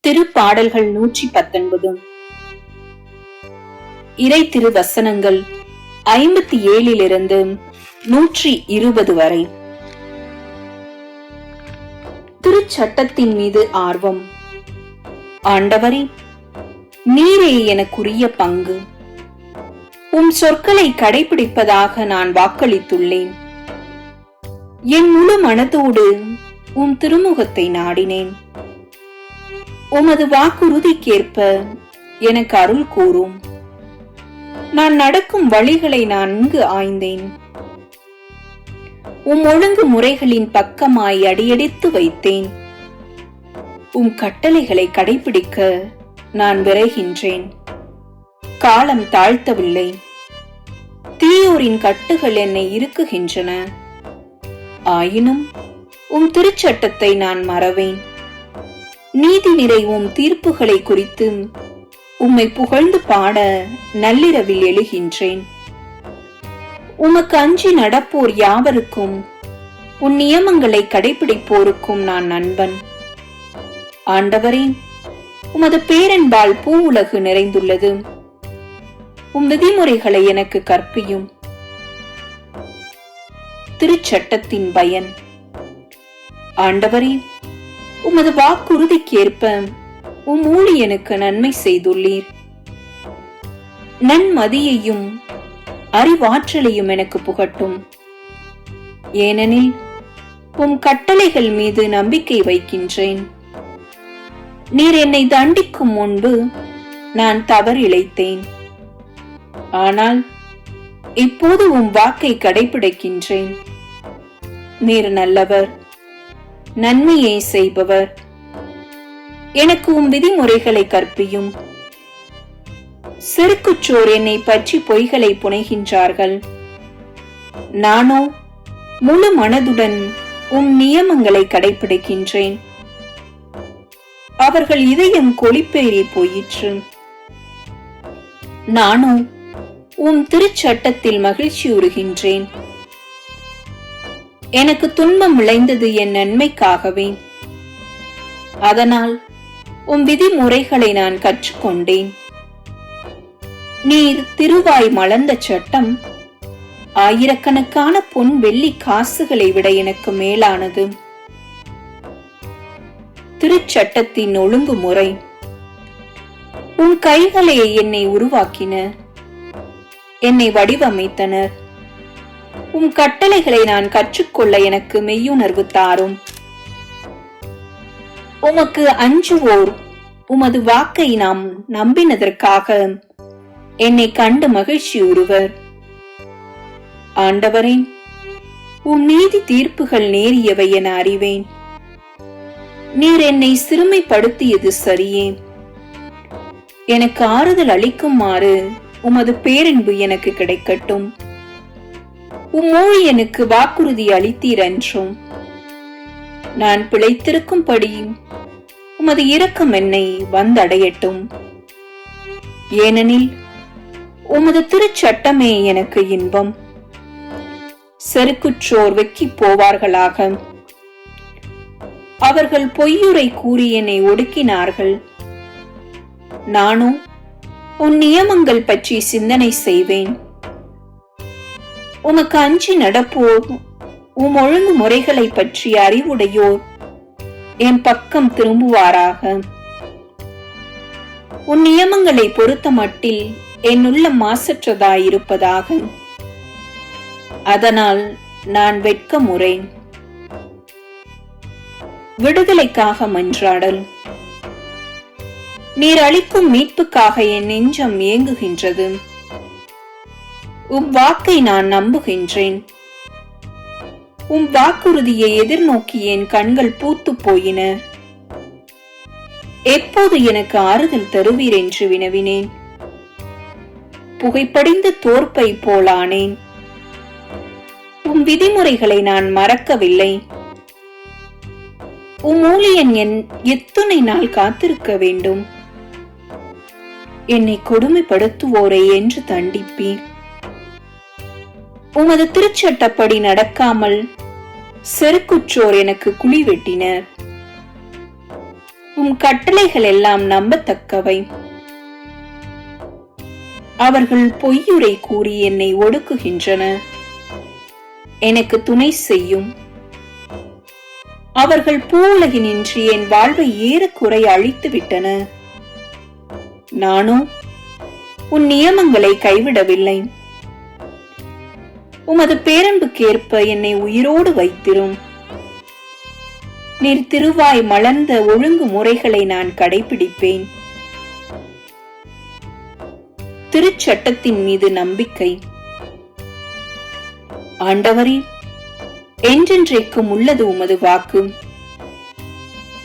திருப்பாடல்கள் 119. இறை திருவசனங்கள் 57 120 வரை. திருச்சட்டத்தின் மீது ஆர்வம். ஆண்டவரே, நீரே எனக்குரிய பங்கு. உம் சொற்களை கடைபிடிப்பதாக நான் வாக்களித்துள்ளேன். என் முழு மனதோடு உம் திருமுகத்தை நாடினேன். உமது வாக்குறுதிக்கேற்ப எனக்கு அருள் கூறும். நான் நடக்கும் வழிகளை நான் நன்கு ஆய்ந்தேன். உம் ஒழுங்கு முறைகளின் பக்கமாய் அடியெடுத்து வைத்தேன். உம் கட்டளைகளை கடைபிடிக்க நான் விரைகின்றேன். காலம் தாழ்த்தவில்லை. தீயோரின் கட்டுகள் என்னை இறுக்குகின்றன. ஆயினும் உம் திருச்சட்டத்தை நான் மறவேன். நீதி நிறைவும் தீர்ப்புகளை குறித்து உம்மை புகழ்ந்து பாட நள்ளிரவில் எழுகின்றேன். உமக்கு அஞ்சி நடப்போர் யாவருக்கும் உன் நியமங்களை கடைபிடிப்போருக்கும் நான் நண்பன். ஆண்டவரே, உமது பேரன்பால் பூ உலகு நிறைந்துள்ளது. உம் விதிமுறைகளை எனக்கு கற்பியும். திருச்சட்டத்தின் பயன். ஆண்டவரே, உமது வாக்குறுதிக்கேற்ப உம் ஊழியனுக்கு நன்மை செய்துள்ளீர். நன்மதியையும் அறிவாற்றலையும் எனக்கு புகட்டும். ஏனெனில் உம் கட்டளைகள் மீது நம்பிக்கை வைக்கின்றேன். நீர் என்னை தண்டிக்கும் முன்பு நான் தவறிழைத்தேன். ஆனால் இப்போது உம் வாக்கை கடைபிடிக்கின்றேன். நீர் நல்லவர், நன்மையை செய்பவர். எனக்கு உம் விதிமுறைகளை கற்பியும். செருக்குச்சோர் என்னை பற்றி பொய்களை புனைகின்றார்கள். நானோ முழு மனதுடன் உம் நியமங்களை கடைபிடிக்கின்றேன். அவர்கள் இதயம் கொளிப்பேறி போயிற்று. நானோ உம் திருச்சட்டத்தில் மகிழ்ச்சியுறுகின்றேன். எனக்கு துன்பம் விளைந்தது என் நன்மைக்காகவே. அதனால் உம் விதிமுறைகளை நான் கற்றுக்கொண்டேன். நீர் திருவாய் மலர்ந்த சட்டம் ஆயிரக்கணக்கான பொன் வெள்ளி காசுகளை விட எனக்கு மேலானது. திருச்சட்டத்தின் ஒழுங்குமுறை. உன் கைகளே என்னை உருவாக்கின, என்னை வடிவமைத்தனர். உம் கட்டளைகளை நான் கற்றுக்கொள்ள எனக்கு மெய்யுணர்வு தாரும். உமக்கு அஞ்சுவோர் உமது வாக்கை நாம் நம்பினதற்காக என்னை கண்டு மகிழ்ச்சியுறுவர். ஆண்டவரே, உம் நீதி தீர்ப்புகள் நேரியவை என அறிவேன். நீர் என்னை சிறுமைப்படுத்தியது சரியே. எனக்கு ஆறுதல் அளிக்குமாறு உமது பேரன்பு எனக்கு கிடைக்கட்டும். உம் ஊழியனுக்கு வாக்குறுதி அளித்தீர் என்றும் நான் பிழைத்திருக்கும்படி உமது இரக்கம் என்னை வந்தடையட்டும். ஏனெனில் உமது திருச்சட்டமே எனக்கு இன்பம். செருக்குற்றோர் வெக்கி போவார்களாக. அவர்கள் பொய்யுரை கூறி என்னை ஒடுக்கினார்கள். நானும் உன் நியமங்கள் பற்றி சிந்தனை செய்வேன். உமக்கு அஞ்சி நடப்போர் உம் ஒழுங்கு முறைகளை பற்றி அறிவுடையோர் என் பக்கம் திரும்புவாராக. உன் நியமங்களை பொறுத்த மட்டில் என் உள்ளம் மாசற்றதாயிருப்பதாக. அதனால் நான் வெட்கமுறேன். விடுதலைக்காக மன்றாடல். நீர் அளிக்கும் மீட்புக்காக என் நெஞ்சம் ஏங்குகின்றது. உம் வாக்கை நான் நம்புகின்றேன். உம் வாக்குறுதியை எதிர்நோக்கி என் கண்கள் பூத்து போயின. எப்போது எனக்கு ஆறுதல் தருவீர் என்று வினவினேன். புகைப்படிந்த தோற்பை போலானேன். உம் விதிமுறைகளை நான் மறக்கவில்லை. உம் ஊழியன் எத்தனை நாள் காத்திருக்க வேண்டும்? என்னை கொடுமைப்படுத்துவோரை என்று தண்டிப்பீர். உமது திருச்சட்டப்படி நடக்காமல் செருக்குற்றோர் எனக்கு குழி வெட்டினர். உம் கட்டளைகள் எல்லாம் நம்பத்தக்கவை. அவர்கள் பொய்யுரை கூறி என்னை ஒடுக்குகின்றனர். எனக்கு துணை செய்யும். அவர்கள் பூவுலகினின்றி என் வாழ்வை ஏறக்குறை அழித்து விட்டனர். நானோ உன் நியமங்களை கைவிடவில்லை. உமது பேரன்புக்கேற்ப என்னை உயிரோடு வைத்திரும். நீர் திருவாய் மலர்ந்த ஒழுங்கு முறைகளை நான் கடைபிடிப்பேன். திருச்சட்டத்தின் மீது நம்பிக்கை. ஆண்டவரே, என்றென்றைக்கும் உள்ளது உமது வாக்கு.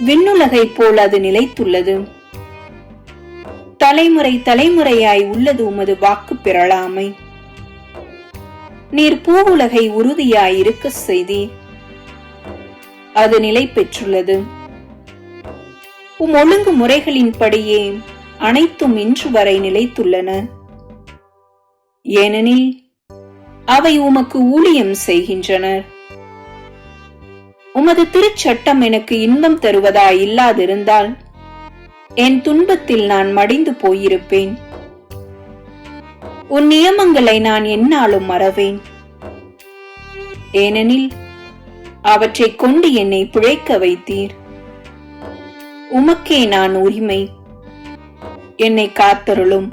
விண்ணுலகை போல் அது நிலைத்துள்ளது. தலைமுறை தலைமுறையாய் உள்ளது உமது வாக்கு பெறலாமை. நீர் பூவுலகை உறுதியாய் இருக்க செய்தீர். அது நிலை பெற்றுள்ளது. உம் ஒழுங்கு முறைகளின்படியே அனைத்தும் இன்று வரை நிலைத்துள்ளன. ஏனெனில் அவை உமக்கு ஊழியம் செய்கின்றனர். உமது திருச்சட்டம் எனக்கு இன்பம் தருவதா இல்லாதிருந்தால் என் துன்பத்தில் நான் மடிந்து போயிருப்பேன். உன் நியமங்களை நான் எந்நாளும் மறவேன். ஏனெனில் அவற்றை கொண்டு என்னை பிழைக்க வைத்தீர். உமக்கே நான் உரிமை. என்னை காத்தருளும்.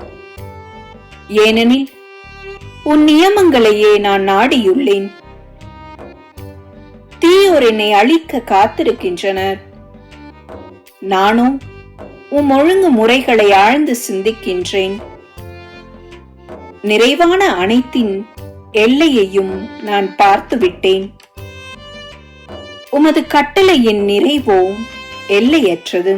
ஏனெனில் உன் நியமங்களையே நான் நாடியுள்ளேன். தீயோர் என்னை அழிக்க காத்திருக்கின்றனர். நானோ உம் ஒழுங்கு முறைகளை ஆழ்ந்து சிந்திக்கின்றேன். நிறைவான அனைத்தின் எல்லையையும் நான் பார்த்துவிட்டேன். உமது கட்டளையின் நிறைவோ எல்லையற்றது.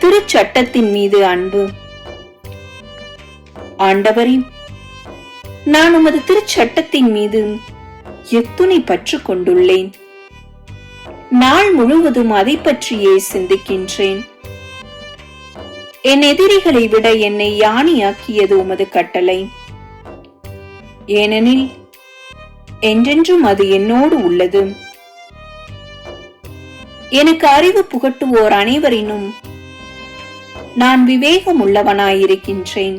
திருச்சட்டத்தின் மீது அன்பு. ஆண்டவரே, நான் உமது திருச்சட்டத்தின் மீது எத்துணை பற்று கொண்டுள்ளேன். நாள் முழுவதும் அதை பற்றியே சிந்திக்கின்றேன். என் எதிரிகளை விட என்னை யானையாக்கியது உமது கட்டளை. ஏனெனில் என்றென்றும் அது என்னோடு உள்ளது. எனக்கு அறிவு புகட்டுவோர் அனைவரினும் நான் விவேகம் உள்ளவனாயிருக்கின்றேன்.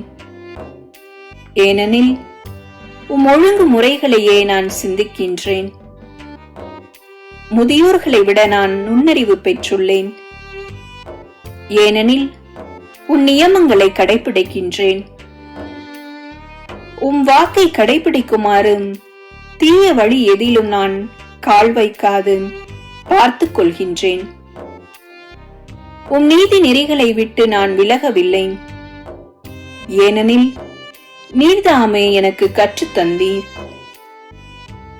ஏனெனில் உம் ஒழுங்கு முறைகளையே நான் சிந்திக்கின்றேன். முதியோர்களை விட நான் நுண்ணறிவு பெற்றுள்ளேன். ஏனெனில் உன் நியமங்களை கடைபிடிக்கின்றேன். உம் வாக்கை கடைபிடிக்குமாறு தீய வழி எதிலும் நான் கால் வைக்காது பார்த்துக் கொள்கின்றேன். உம் நீதி நெறிகளை விட்டு நான் விலகவில்லை. ஏனெனில் நீர்தாமே எனக்கு கற்றுத் தந்தீர்.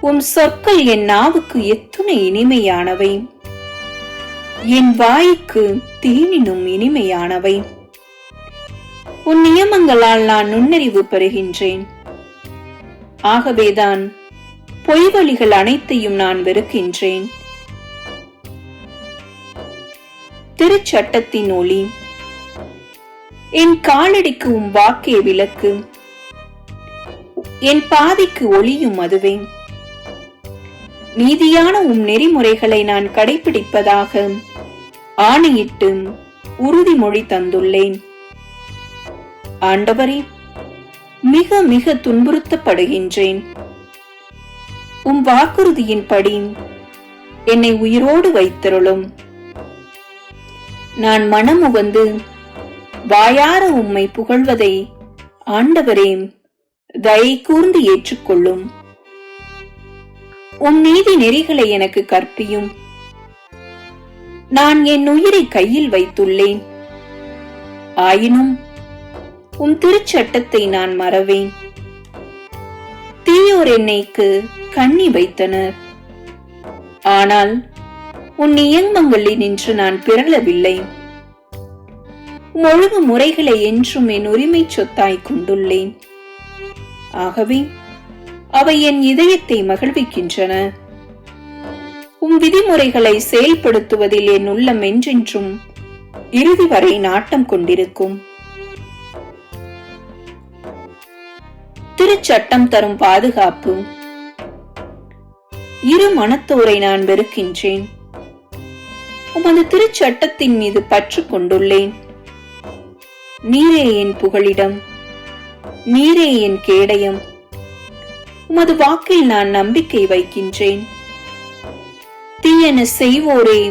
உம் சொற்கள் என் நாவுக்கு எத்துணை இனிமையானவை, என் வாய்க்கு தேனினும் இனிமையானவை. உன் நியமங்களால் நான் நுண்ணறிவு பெறுகின்றேன். ஆகவேதான் பொய்வழிகள் அனைத்தையும் நான் வெறுக்கின்றேன். திருச்சட்டத்தின் ஒளி. என் காலடிக்கு உம் வாக்கே விளக்கு, என் பாதைக்கு ஒளியும் அதுவே. நீதியான உம் நெறிமுறைகளை நான் கடைபிடிப்பதாக ஆணையிட்டு உறுதிமொழி தந்துள்ளேன். ஆண்டவரே, மிக மிக துன்புறுத்தப்படுகின்றேன். உம் வாக்குறுதியின்படி என்னை உயிரோடு வைத்தருளும். நான் மனமுவந்து வாயார உம்மை புகழ்வதை ஆண்டவரே தயை கூர்ந்து ஏற்றுக்கொள்ளும். உம் நீதி நெறிகளை எனக்கு கற்பியும். நான் என் உயிரை கையில் வைத்துள்ளேன். ஆயினும் உம் திருச்சட்டத்தை நான் மறவேன். தீயோர் என்னைக்கு கண்ணி வைத்தனர். ஆனால் உன் நியமங்களில் நின்று நான் பிறழவில்லை. ஒழுங்கு முறைகளை என்றும் என் உரிமை சொத்தாய் கொண்டுள்ளேன். ஆகவே அவை என் இதயத்தை மகிழ்விக்கின்றன. உம் விதிமுறைகளை செயல்படுத்துவதில் என் உள்ளம் என்றென்றும் இறுதி வரை நாட்டம் கொண்டிருக்கும். திருச்சட்டம் தரும் பாதுகாப்பு. இரு மனத்தோரை நான் வெறுக்கின்றேன். உமது திருச்சட்டத்தின் மீது பற்று கொண்டுள்ளேன். நீரே என் புகலிடம், நீரே என் கேடயம். உமது வாக்கில் நான் நம்பிக்கை வைக்கின்றேன். தீயன செய்வோரே,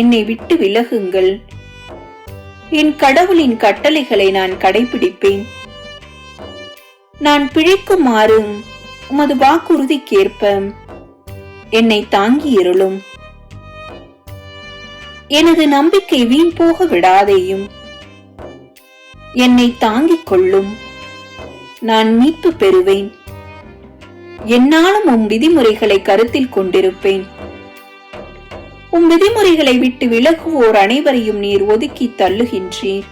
என்னை விட்டு விலகுங்கள். என் கடவுளின் கட்டளைகளை நான் கடைபிடிப்பேன். நான் பிழைக்குமாறு உமது வாக்குறுதிக்கேற்ப என்னை தாங்கியிருளும். எனது நம்பிக்கை வீண் போக விடாதேயும். என்னை தாங்கிக் கொள்ளும். நான் மீட்பு பெறுவேன். என்னாலும் உம் விதிமுறைகளை கருத்தில் கொண்டிருப்பேன். உம் விதிமுறைகளை விட்டு விலகுவோர் அனைவரையும் நீர் ஒதுக்கி தள்ளுகின்றீர்.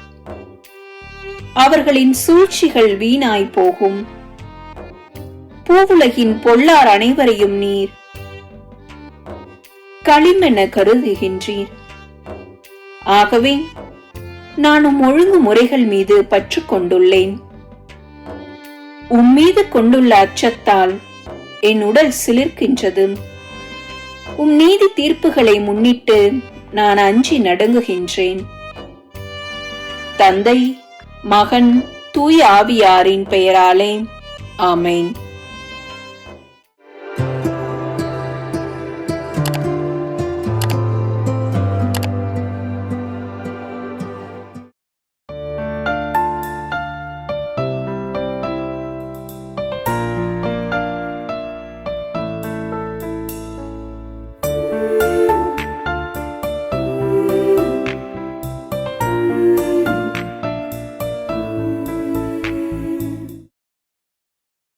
அவர்களின் சூழ்ச்சிகள் வீணாய் போகும். பூவுலகின் பொல்லார் அனைவரையும் நீர் களிமென கருதுகின்றீர். ஆகவே நான் உம் ஒழுங்குமுறைகள் மீது பற்று கொண்டுள்ளேன். உம்மீது கொண்டுள்ள அச்சத்தால் என் உடல் சிலிர்க்கின்றது. உம் நீதி தீர்ப்புகளை முன்னிட்டு நான் அஞ்சி நடுங்குகின்றேன். தந்தை, மகன், தூய ஆவியாரின் பெயராலே ஆமென்.